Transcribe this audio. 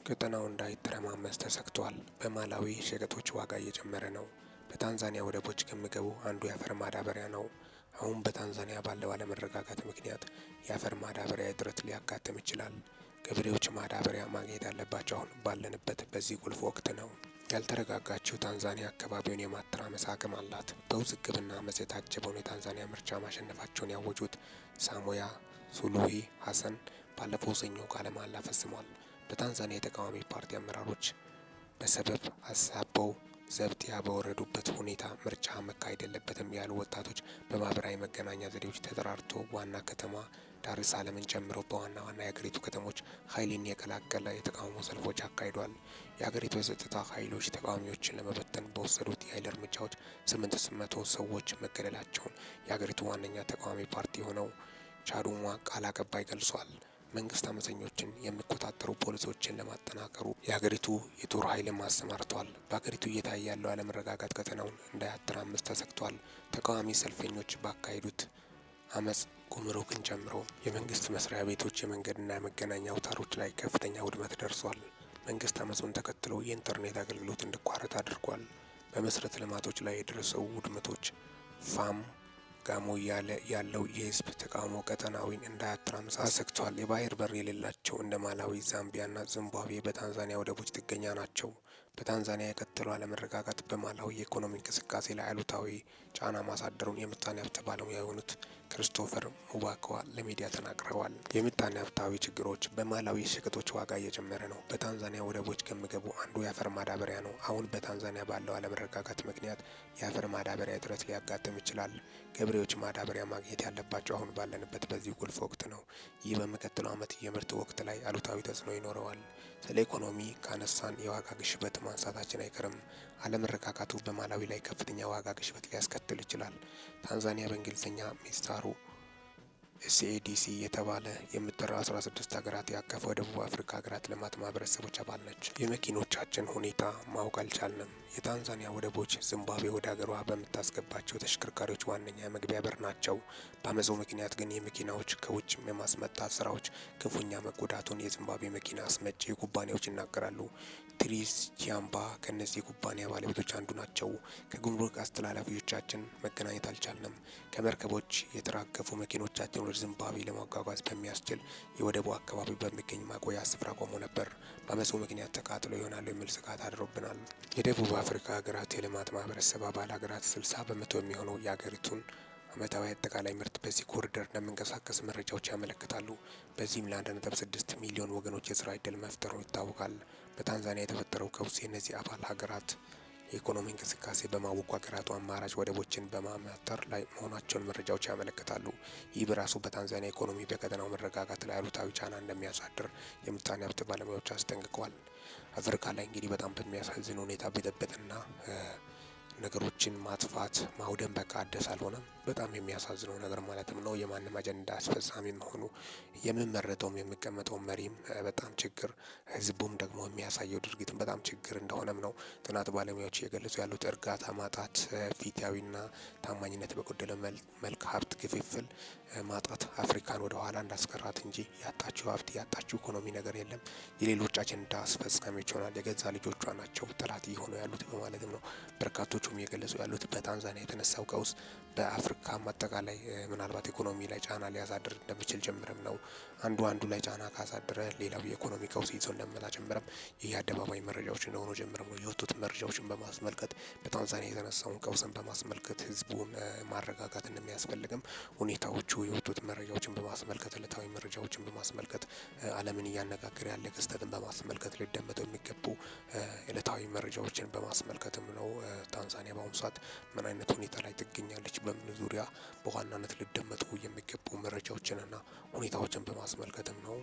ቀጠናው እንዳይተረማመስ ተሰግቷል። በማላዊ ሸቀጦች ዋጋ እየጨመረ ነው። በታንዛኒያ ወደቦች ከሚገቡ አንዱ የአፈር ማዳበሪያ ነው። አሁን በታንዛኒያ ባለው አለመረጋጋት ምክንያት የአፈር ማዳበሪያ እጥረት ሊያጋጥም ይችላል። ገበሬዎች ማዳበሪያ ማግኘት ያለባቸው አሁን ባለንበት በዚህ ቁልፍ ወቅት ነው። ያልተረጋጋችው ታንዛኒያ አካባቢውን የማተራመስ አቅም አላት። በውዝግብና አመጽ የታጀበውን የታንዛኒያ ምርጫ ማሸነፋቸውን ያወጁት ሳሞያ ሱሉሂ ሀሰን ባለፈው ሰኞ ቃለ መሃላ ፈጽሟል። በታንዛኒያ የተቃዋሚ ፓርቲ አመራሮች በሰበብ አሳበው ዘብጥያ በወረዱበት ሁኔታ ምርጫ መካሄድ የለበትም ያሉ ወጣቶች በማህበራዊ መገናኛ ዘዴዎች ተጠራርቶ ዋና ከተማ ዳር ሰላምን ጨምሮ በዋና ዋና የሀገሪቱ ከተሞች ኃይልን የቀላቀለ የተቃውሞ ሰልፎች አካሂዷል። የሀገሪቱ የጸጥታ ኃይሎች ተቃዋሚዎችን ለመበተን በወሰዱት የኃይል እርምጃዎች 800 ሰዎች መገደላቸውን የሀገሪቱ ዋነኛ ተቃዋሚ ፓርቲ የሆነው ቻዱማ ቃል አቀባይ ገልጿል። መንግስት አመፀኞችን የሚቆጣጠሩ ፖሊሶችን ለማጠናከሩ የሀገሪቱ የጦር ኃይልም አሰማርቷል። በሀገሪቱ እየታየ ያለው አለመረጋጋት ቀጠናውን እንዳያተራምስ ተሰግቷል። ተቃዋሚ ሰልፈኞች ባካሄዱት አመፅ ጉምሩክን ጨምሮ የመንግስት መስሪያ ቤቶች፣ የመንገድና የመገናኛ አውታሮች ላይ ከፍተኛ ውድመት ደርሷል። መንግስት አመፁን ተከትሎ የኢንተርኔት አገልግሎት እንዲቋረጥ አድርጓል። በመሰረተ ልማቶች ላይ የደረሰው ውድመቶች ፋም ጋሞ ያለው የህዝብ ተቃውሞ ቀጠናዊን እንዳያተራምስ አሰግቷል። የባህር በር የሌላቸው እንደ ማላዊ፣ ዛምቢያና ዚምባብዌ በታንዛኒያ ወደቦች ጥገኛ ናቸው። በታንዛኒያ የቀጠለው አለመረጋጋት በማላዊ የኢኮኖሚ እንቅስቃሴ ላይ አሉታዊ ጫና ማሳደሩን የምጣኔ ሀብት ባለሙያ የሆኑት ክሪስቶፈር ሙባከዋ ለሚዲያ ተናግረዋል። የምጣኔ ሀብታዊ ችግሮች በማላዊ የሸቀጦች ዋጋ እየጨመረ ነው። በታንዛኒያ ወደቦች ከሚገቡ አንዱ የአፈር ማዳበሪያ ነው። አሁን በታንዛኒያ ባለው አለመረጋጋት ምክንያት የአፈር ማዳበሪያ እጥረት ሊያጋጥም ይችላል። ገበሬዎች ማዳበሪያ ማግኘት ያለባቸው አሁን ባለንበት በዚህ ቁልፍ ወቅት ነው። ይህ በሚቀጥለው ዓመት የምርት ወቅት ላይ አሉታዊ ተጽዕኖ ይኖረዋል። ስለ ኢኮኖሚ ካነሳን የዋጋ ግሽበት ማንሳታችን አይቀርም። አለመረጋጋቱ በማላዊ ላይ ከፍተኛ ዋጋ ግሽበት ሊያስከትል ይችላል። ታንዛኒያ በእንግሊዝኛ ምህጻሩ ኤስኤዲሲ የተባለ የምትጠራው 16 ሀገራት ያቀፈው ደቡብ አፍሪካ ሀገራት ልማት ማህበረሰቦች አባል ነች። የመኪኖቻችን ሁኔታ ማወቅ አልቻልንም። የታንዛኒያ ወደቦች ዚምባብዌ ወደ ሀገሯ በምታስገባቸው ተሽከርካሪዎች ዋነኛ መግቢያ በር ናቸው። በአመፁ ምክንያት ግን የመኪናዎች ከውጭ የማስመጣት ስራዎች ክፉኛ መጎዳቱን የዚምባብዌ መኪና አስመጪ ኩባንያዎች ይናገራሉ። ትሪስ ቺያምባ ከነዚህ ኩባንያ ባለቤቶች አንዱ ናቸው። ከጉምሩክ አስተላላፊዎቻችን መገናኘት አልቻልንም። ከመርከቦች የተራገፉ መኪኖቻችን ወደ ዚምባብዌ ለማጓጓዝ በሚያስችል የወደቡ አካባቢ በሚገኝ ማቆያ ስፍራ ቆሞ ነበር። በአመፁ ምክንያት ተቃጥሎ ይሆናሉ የሚል ስጋት አድሮብናል። የደቡብ አፍሪካ ሀገራት የልማት ማህበረሰብ አባል ሀገራት 60 በመቶ የሚሆነው የሀገሪቱን አመታዊ አጠቃላይ ምርት በዚህ ኮሪደር እንደሚንቀሳቀስ መረጃዎች ያመለክታሉ። በዚህም ለ1.6 ሚሊዮን ወገኖች የስራ ዕድል መፍጠሩ ይታወቃል። በታንዛኒያ የተፈጠረው ቀውስ የእነዚህ አባል ሀገራት የኢኮኖሚ እንቅስቃሴ በማወቁ ሀገራቱ አማራጭ ወደቦችን በማመተር ላይ መሆናቸውን መረጃዎች ያመለክታሉ። ይህ በራሱ በታንዛኒያ ኢኮኖሚ በቀጠናው መረጋጋት ላይ አሉታዊ ጫና እንደሚያሳድር የምጣኔ ሀብት ባለሙያዎች አስጠንቅቀዋል። አፍሪካ ላይ እንግዲህ በጣም በሚያሳዝን ሁኔታ ብጥብጥና ነገሮችን ማጥፋት ማውደም በቃ አዲስ አልሆነም። በጣም የሚያሳዝነው ነገር ማለትም ነው። የማንም አጀንዳ አስፈጻሚ መሆኑ የሚመረጠውም የሚቀመጠው መሪም በጣም ችግር፣ ህዝቡም ደግሞ የሚያሳየው ድርጊት በጣም ችግር እንደሆነም ነው ጥናት ባለሙያዎች እየገለጹ ያሉት። እርጋታ ማጣት፣ ፊታዊና ታማኝነት በጎደለ መልክ ሀብት ክፍፍል ማጣት አፍሪካን ወደ ኋላ እንዳስቀራት እንጂ ያጣችው ሀብት ያጣችው ኢኮኖሚ ነገር የለም። የሌሎች አጀንዳ አስፈጻሚዎች ሆናል የገዛ ልጆቿ ናቸው ጠላት እየሆኑ ያሉት በማለትም ነው በርካቶቹም እየገለጹ ያሉት። በታንዛኒያ የተነሳው ቀውስ በአፍሪካ አጠቃላይ ምናልባት ኢኮኖሚ ላይ ጫና ሊያሳድር እንደሚችል ጭምርም ነው። አንዱ ላይ ጫና ካሳደረ ሌላው የኢኮኖሚ ቀውስ ይዞ እንደመጣ ጭምርም ይህ አደባባይ መረጃዎች እንደሆኑ ጭምርም ነው የወጡት መረጃዎችን በማስመልከት በታንዛኒያ የተነሳውን ቀውስን በማስመልከት ህዝቡን ማረጋጋት እንደሚያስፈልግም ሁኔታዎቹ የወጡት መረጃዎችን በማስመልከት ዕለታዊ መረጃዎችን በማስመልከት ዓለምን እያነጋገረ ያለ ክስተትን በማስመልከት ሊደመጠው የሚገቡ ዕለታዊ መረጃዎችን በማስመልከትም ነው። ታንዛኒያ በአሁኑ ሰዓት ምን አይነት ሁኔታ ላይ ትገኛለች በምን ዙሪያ በዋናነት ሊደመጡ የሚገቡ መረጃዎችንና ሁኔታዎችን በማስመልከትም ነው።